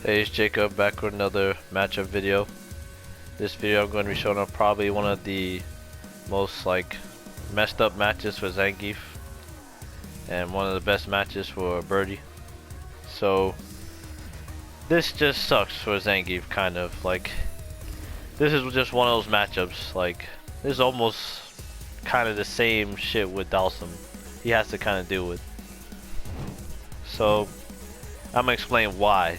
Hey, it's Jacob back with another matchup video. This video I'm going to be showing off probably one of the most messed up matches for Zangief and one of the best matches for Birdie. So this just sucks for Zangief, kind of this is just one of those matchups. This is almost kind of the same shit with Dalsum he has to kind of deal with. So I'm gonna explain why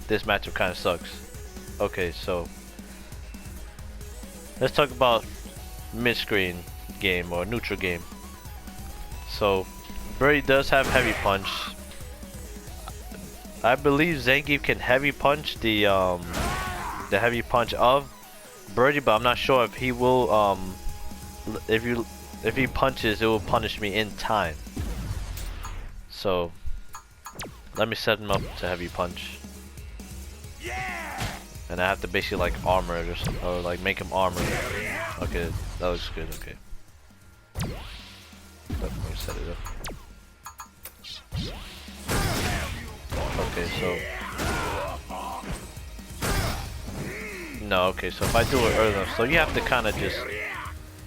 this matchup kind of sucks. Okay, so let's talk about mid-screen game or neutral game. So Birdie does have heavy punch. I believe Zangief can heavy punch the heavy punch of Birdie, but I'm not sure if he will if he punches, it will punish me in time. So let me set him up to heavy punch. And I have to basically armor it or something, or make him armor. Okay, that looks good. Okay, let me set it up. Okay, so no. Okay, so if I do it early enough, so you have to kind of you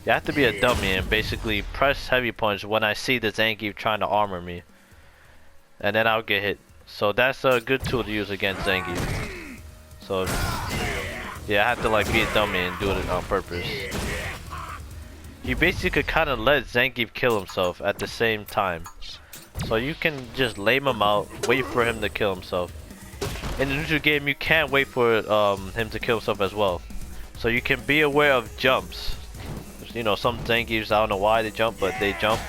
have to be a dummy and basically press heavy punch when I see the Zangief trying to armor me, and then I'll get hit. So that's a good tool to use against Zangief. So yeah, I have to be a dummy and do it on purpose. You basically could kind of let Zangief kill himself at the same time. So you can just lame him out, wait for him to kill himself. In the neutral game, you can't wait for him to kill himself as well. So you can be aware of jumps. You know, some Zangiefs, I don't know why they jump, but they jump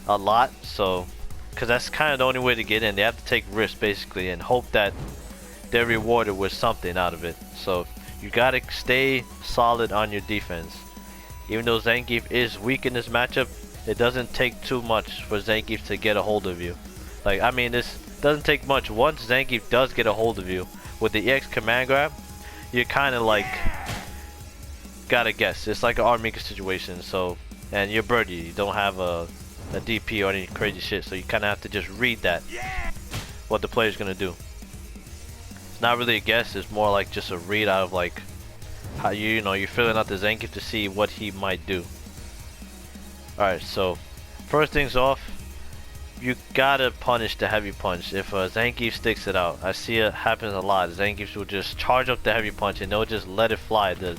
a lot. So, because that's kind of the only way to get in. They have to take risks basically and hope that they're rewarded with something out of it. So you gotta stay solid on your defense. Even though Zangief is weak in this matchup, it doesn't take too much for Zangief to get a hold of you. I mean, this doesn't take much. Once Zangief does get a hold of you with the EX command grab, you kind of gotta guess. It's like an Armika situation. So, and you're Birdie, you don't have a DP or any crazy shit, so you kind of have to just read that, what the player's gonna do. It's not really a guess, it's more just a read out of how you're filling out the Zangief to see what he might do. Alright, so first things off, you gotta punish the heavy punch. If Zangief sticks it out, I see it happens a lot. Zangief will just charge up the heavy punch and they'll just let it fly, the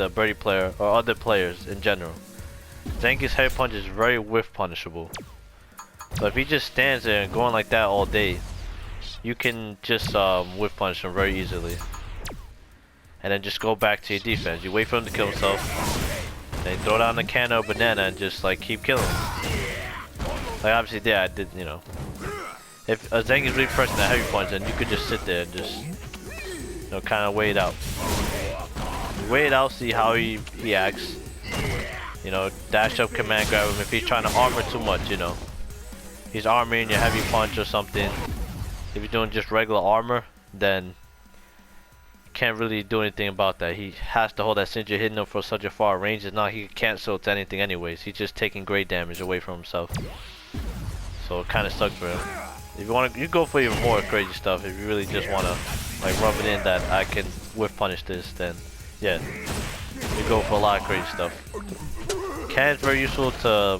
Birdie player or other players in general. Zangief's heavy punch is very whiff punishable. So if he just stands there and going like that all day, you can just whiff punish him very easily. And then just go back to your defense. You wait for him to kill himself, then throw down the can or banana and just keep killing him. Obviously there I did, if Zangief's really pressing that heavy punch, then you could just sit there and just kind of wait it out. Wait it out, see how he acts. Dash up, command grab him if he's trying to armor too much, He's armoring your heavy punch or something. If you're doing just regular armor, then you can't really do anything about that. He has to hold that since you're hitting him for such a far range. It's not he can cancel to anything anyways. He's just taking great damage away from himself. So it kind of sucks for him. If you want to, you go for even more crazy stuff. If you really just want to rub it in that I can whiff punish this, then yeah, you go for a lot of crazy stuff. Can is very useful to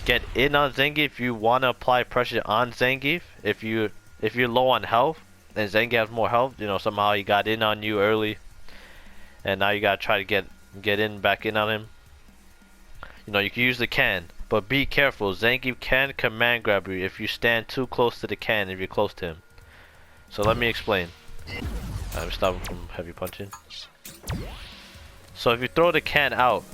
get in on Zangief if you want to apply pressure on Zangief. If you're low on health and Zangief has more health, somehow he got in on you early and now you gotta try to get back in on him. You can use the can, but be careful. Zangief can command grab you if you stand too close to the can if you're close to him. So let me explain. I'm stopping from heavy punching. So if you throw the can out,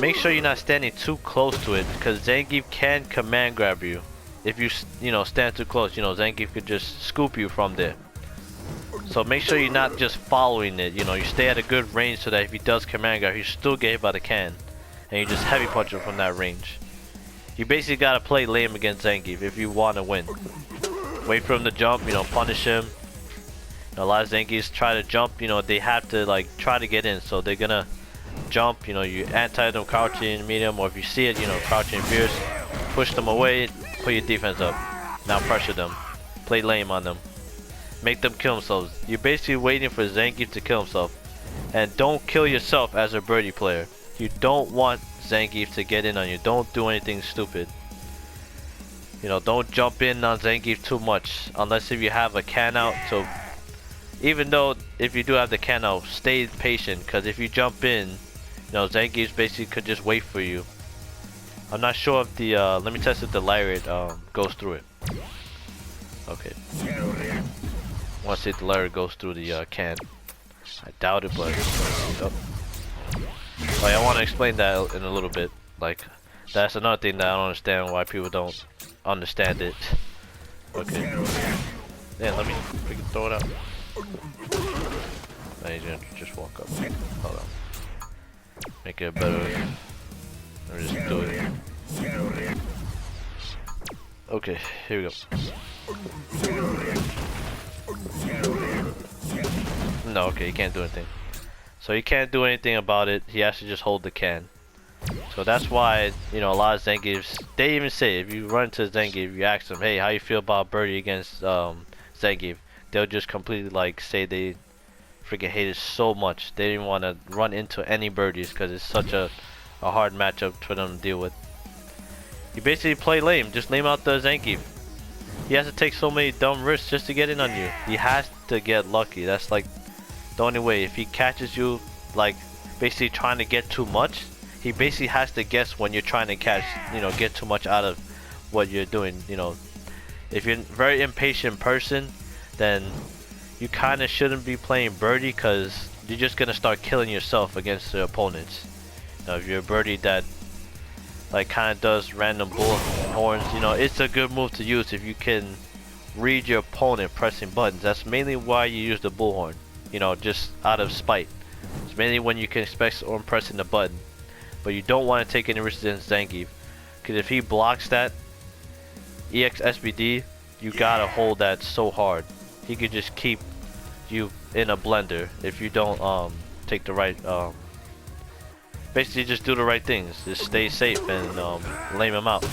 make sure you're not standing too close to it, because Zangief can command grab you. If you stand too close, Zangief could just scoop you from there. So make sure you're not just following it. You stay at a good range so that if he does command grab, you still get hit by the can, and you just heavy punch him from that range. You basically gotta play lame against Zangief if you want to win. Wait for him to jump, punish him. A lot of Zangiefs try to jump, they have to try to get in, so they're gonna jump, you anti them crouching medium, or if you see it, crouching fierce, push them away, put your defense up. Now pressure them. Play lame on them. Make them kill themselves. You're basically waiting for Zangief to kill himself. And don't kill yourself as a birdie player. You don't want Zangief to get in on you. Don't do anything stupid. You know, don't jump in on Zangief too much. Unless if you have a can out. So even though if you do have the can out, stay patient. Because if you jump in, you know, Zangief basically could just wait for you. I'm not sure if the, let me test if the lariat goes through it. Okay. I want to see if the lariat goes through the can. I doubt it, but like, I want to explain that in a little bit. Like, that's another thing that I don't understand why people don't understand it. Okay. Yeah, let me freaking throw it out. Now he's gonna just walk up. Hold on. Make it better. Or just do it. Okay, here we go. No, okay, he can't do anything. So he can't do anything about it. He has to just hold the can. So that's why, you know, a lot of Zangiefs, they even say, if you run into Zangief, you ask them, hey, how you feel about birdie against Zangief? They'll just completely like say they freaking hate it so much. They didn't want to run into any birdies because it's such a hard matchup for them to deal with. You basically play lame. Just lame out the Zangief. He has to take so many dumb risks just to get in on you. He has to get lucky. That's like the only way. If he catches you like basically trying to get too much, he basically has to guess when you're trying to catch, you know, get too much out of what you're doing. You know, if you're a very impatient person, then you kind of shouldn't be playing birdie because you're just gonna start killing yourself against the opponents. Now, if you're a birdie that like kind of does random bullhorns, you know, it's a good move to use if you can read your opponent pressing buttons. That's mainly why you use the bullhorn, you know, just out of spite. It's mainly when you can expect someone pressing the button. But you don't want to take any risks against Zangief, because if he blocks that EX SBD, you gotta hold that so hard. He could just keep you in a blender if you don't take the right basically just do the right things. Just stay safe and lame him out.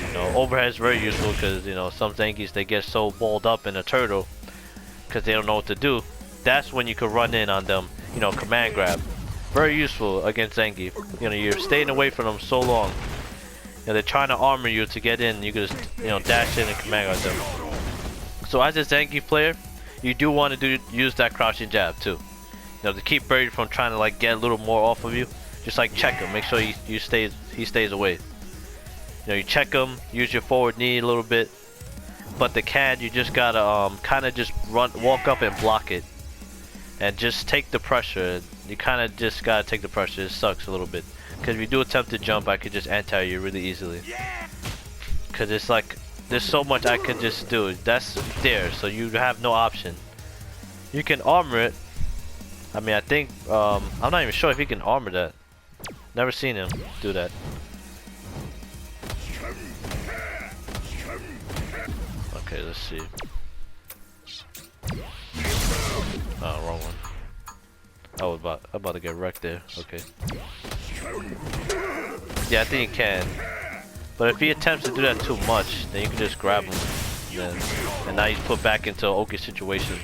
You know, overhead is very useful because, you know, some Zangiefs, they get so balled up in a turtle because they don't know what to do. That's when you could run in on them, you know, command grab. Very useful against Zangief. You know, you're staying away from them so long. You know, they're trying to armor you to get in. You can just, you know, dash in and command guard them. So as a Zangief player, you do want to use that crouching jab too. You know, to keep birdie from trying to like get a little more off of you. Just like check him. Make sure he stays away. You know, you check him. Use your forward knee a little bit. But the can, you just gotta kind of just walk up and block it, and just take the pressure. You kind of just gotta take the pressure. It sucks a little bit because if you do attempt to jump, I could just anti you really easily. Because it's like there's so much I could just do. That's there, so you have no option. You can armor it. I mean, I think I'm not even sure if he can armor that. Never seen him do that. Okay, let's see. Oh, wrong one. I'm about to get wrecked there. Okay. Yeah, I think he can. But if he attempts to do that too much, then you can just grab him. And now he's put back into an okay situation.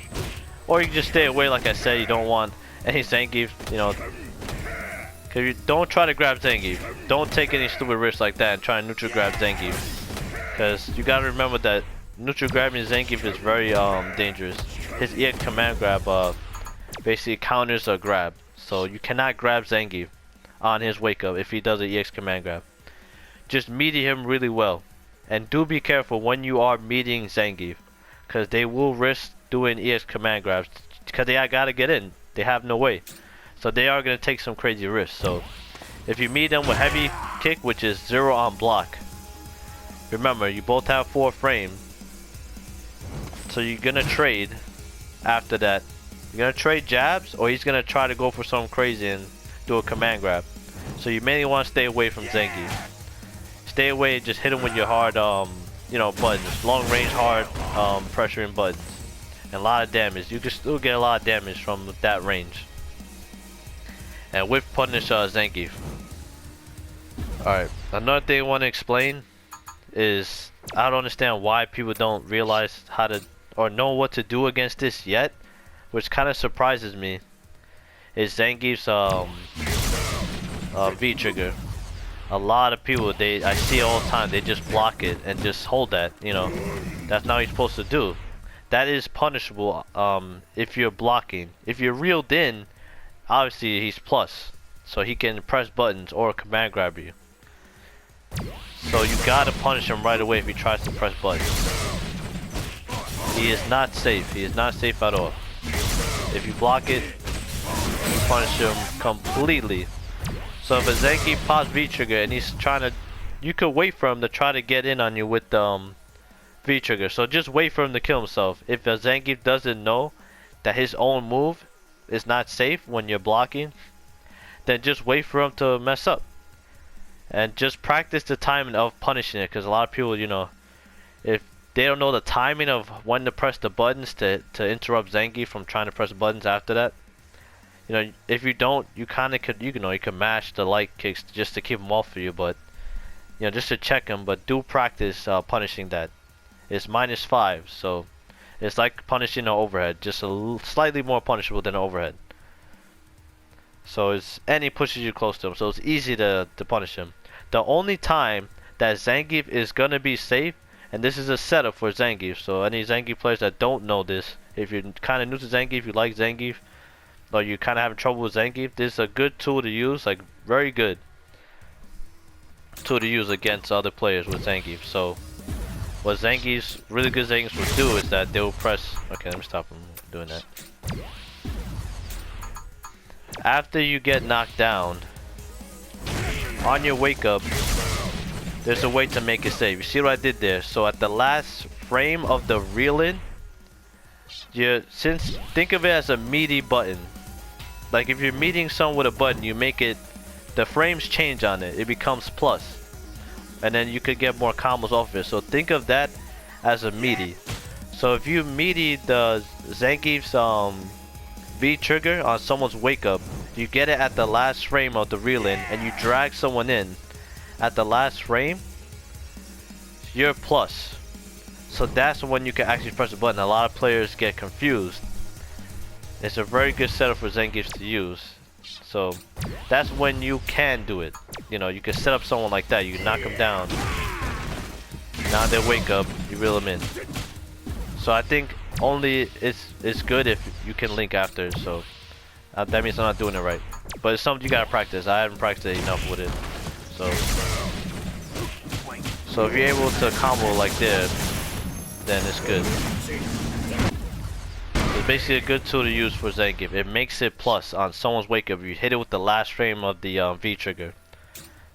Or you can just stay away, like I said. You don't want any Zangief, you know. Cause you don't try to grab Zangief. Don't take any stupid risks like that and try and neutral grab Zangief. Cause you gotta remember that neutral grabbing Zangief is very dangerous. His EX command grab basically counters a grab. So you cannot grab Zangief on his wake up if he does an EX command grab. Just meaty him really well. And do be careful when you are meeting Zangief. Cause they will risk doing EX command grabs. Cause they gotta get in. They have no way. So they are going to take some crazy risks. So if you meet them with heavy kick, which is 0 on block, remember you both have 4 frame. So you're going to trade after that. You're going to trade jabs, or he's going to try to go for something crazy and do a command grab. So you mainly want to stay away from Zangief. Stay away and just hit him with your hard you know, buttons. Long range hard pressuring buttons. And a lot of damage. You can still get a lot of damage from that range. And whip punish Zangief. Alright, another thing I want to explain is I don't understand why people don't realize how to or know what to do against this yet, which kind of surprises me, is Zangief's V trigger. A lot of people, I see all the time, they just block it and just hold that, you know. That's not what you're supposed to do. That is punishable if you're blocking. If you're reeled in, obviously he's plus. So he can press buttons or command grab you. So you gotta punish him right away if he tries to press buttons. He is not safe. He is not safe at all. If you block it, you punish him completely. So if a Zangief pops V trigger and he's trying to, you could wait for him to try to get in on you with the V trigger. So just wait for him to kill himself. If a Zangief doesn't know that his own move is not safe when you're blocking, then just wait for him to mess up. And just practice the timing of punishing it, because a lot of people, you know, if they don't know the timing of when to press the buttons to interrupt Zangief from trying to press buttons after that. You know, if you don't, you kind of could, you know, you can mash the light kicks just to keep him off of you, but, you know, just to check him, but do practice punishing that. It's -5, so it's like punishing an overhead, just slightly more punishable than an overhead. So it's, and he pushes you close to him, so it's easy to punish him. The only time that Zangief is gonna be safe, and this is a setup for Zangief, so any Zangief players that don't know this, if you're kind of new to Zangief, you like Zangief, or you kind of having trouble with Zangief, this is a good tool to use, like very good tool to use against other players with Zangief. So what Zangief's, really good Zangiefs will do is that they will press, okay, let me stop him doing that. After you get knocked down, on your wake up, there's a way to make it safe. You see what I did there? So at the last frame of the reel-in, think of it as a meaty button. Like if you're meeting someone with a button, you make it, the frames change on it. It becomes plus. And then you could get more combos off of it. So think of that as a meaty. So if you meaty the Zangief's V trigger on someone's wake up, you get it at the last frame of the reel-in, and you drag someone in at the last frame, you're plus. So that's when you can actually press the button. A lot of players get confused. It's a very good setup for Zangiefs to use. So that's when you can do it. You know, you can set up someone like that. You knock them down. Now they wake up, you reel them in. So I think only it's good if you can link after. So that means I'm not doing it right. But it's something you gotta practice. I haven't practiced enough with it. So if you're able to combo like this, then it's good. It's basically a good tool to use for Zangief. It makes it plus on someone's wake up. You hit it with the last frame of the V trigger.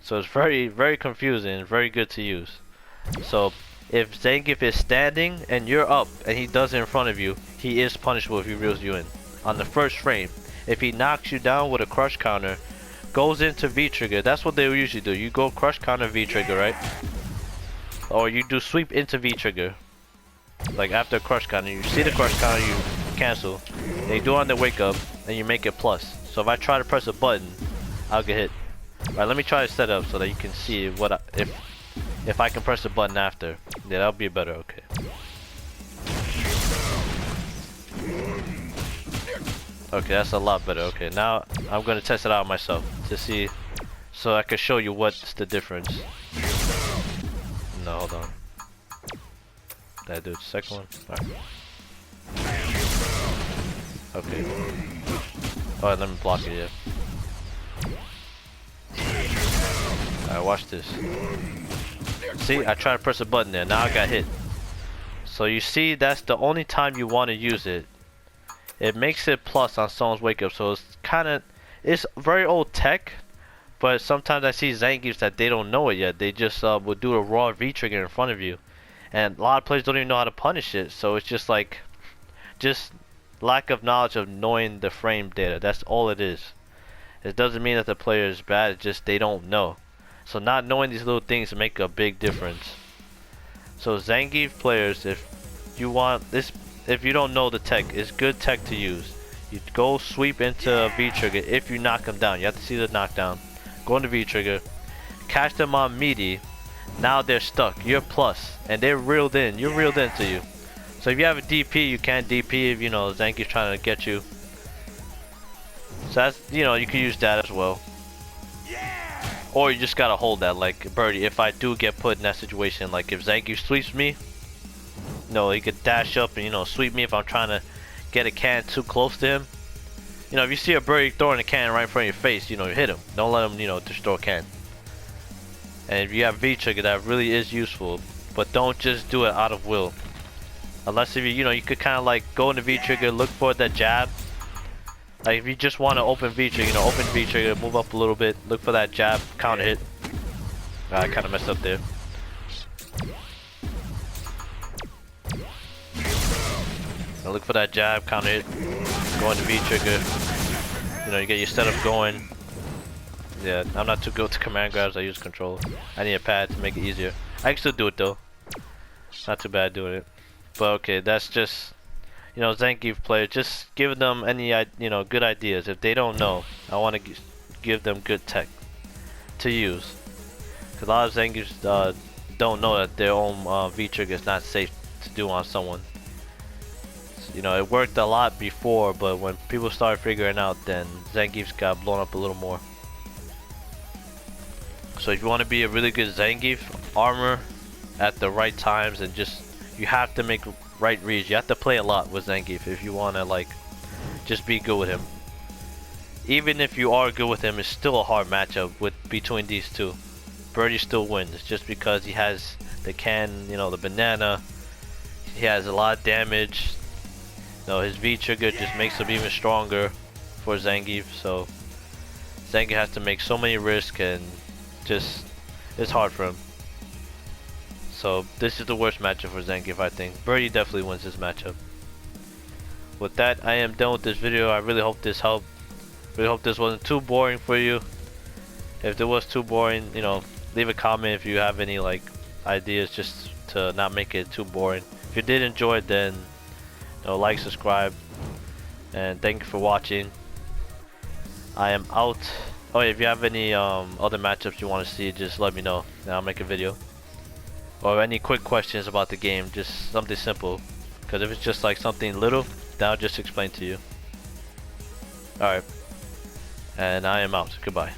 So it's very, very confusing. Very good to use. So if Zangief is standing and you're up and he does it in front of you, he is punishable if he reels you in on the first frame. If he knocks you down with a crush counter, goes into V trigger, that's what they usually do. You go crush counter V trigger, right? Or you do sweep into V trigger. Like after crush counter, you see the crush counter, you cancel. They do it on the wake up, and you make it plus. So if I try to press a button, I'll get hit. Alright, let me try to set up so that you can see what if I can press the button after. Yeah, that'll be better. Okay. Okay, that's a lot better. Okay, now I'm gonna test it out myself to see, so I can show you what's the difference. No, hold on. Did I do the second one? Alright. Okay. Alright, let me block it, yeah. Alright, watch this. See, I tried to press a button there, now I got hit. So you see, that's the only time you want to use it. It makes it plus on someone's wake up, so it's very old tech, but sometimes I see Zangiefs that they don't know it yet. They just will do a raw V trigger in front of you, and a lot of players don't even know how to punish it. So it's just like, just lack of knowledge of knowing the frame data. That's all it is. It doesn't mean that the player is bad. It's just they don't know. So not knowing these little things make a big difference. So Zangief players, if you want this. If you don't know the tech, it's good tech to use. You go sweep into V trigger if you knock them down. You have to see the knockdown. Go into V trigger, catch them on meaty. Now they're stuck. You're plus, and they're reeled in. You're reeled into you. So if you have a DP, you can't DP if, you know, Zangief's trying to get you. So that's, you know, you can use that as well. Or you just gotta hold that, like birdie. If I do get put in that situation, like if Zangief sweeps me, no, he could dash up and, you know, sweep me if I'm trying to get a can too close to him. You know, if you see a birdie throwing a can right in front of your face, you know, hit him. Don't let him, you know, destroy a can. And if you have V-trigger, that really is useful. But don't just do it out of will. Unless if you know, you could kind of like go into V-trigger, look for that jab. Like if you just want to open V-trigger, you know, open V-trigger, move up a little bit, look for that jab, counter hit. I kind of messed up there. Now look for that jab, counter hit, go into V-trigger. You know, you get your setup going. Yeah, I'm not too good with command grabs, I use control. I need a pad to make it easier. I can still do it though. Not too bad doing it. But okay, that's just, you know, Zangief players, just give them any, you know, good ideas. If they don't know, I want to give them good tech to use. Because a lot of Zangiefs don't know that their own V-trigger is not safe to do on someone. So, you know, it worked a lot before, but when people started figuring out, then Zangiefs got blown up a little more. So if you want to be a really good Zangief, armor at the right times, and just, you have to make right reads. You have to play a lot with Zangief if you want to like just be good with him. Even if you are good with him, it's still a hard matchup between these two. Birdie still wins just because he has the can, you know, the banana. He has a lot of damage. You know, his V-trigger just makes him even stronger for Zangief. So Zangief has to make so many risks, and just, it's hard for him. So this is the worst matchup for Zangief, I think. Birdie definitely wins this matchup. With that, I am done with this video. I really hope this helped. Really hope this wasn't too boring for you. If it was too boring, you know, leave a comment if you have any like ideas, just to not make it too boring. If you did enjoy it, then, you know, like, subscribe, and thank you for watching. I am out. Oh, if you have any other matchups you want to see, just let me know and I'll make a video. Or any quick questions about the game, just something simple. Because if it's just like something little, then I'll just explain to you. Alright. And I am out. Goodbye.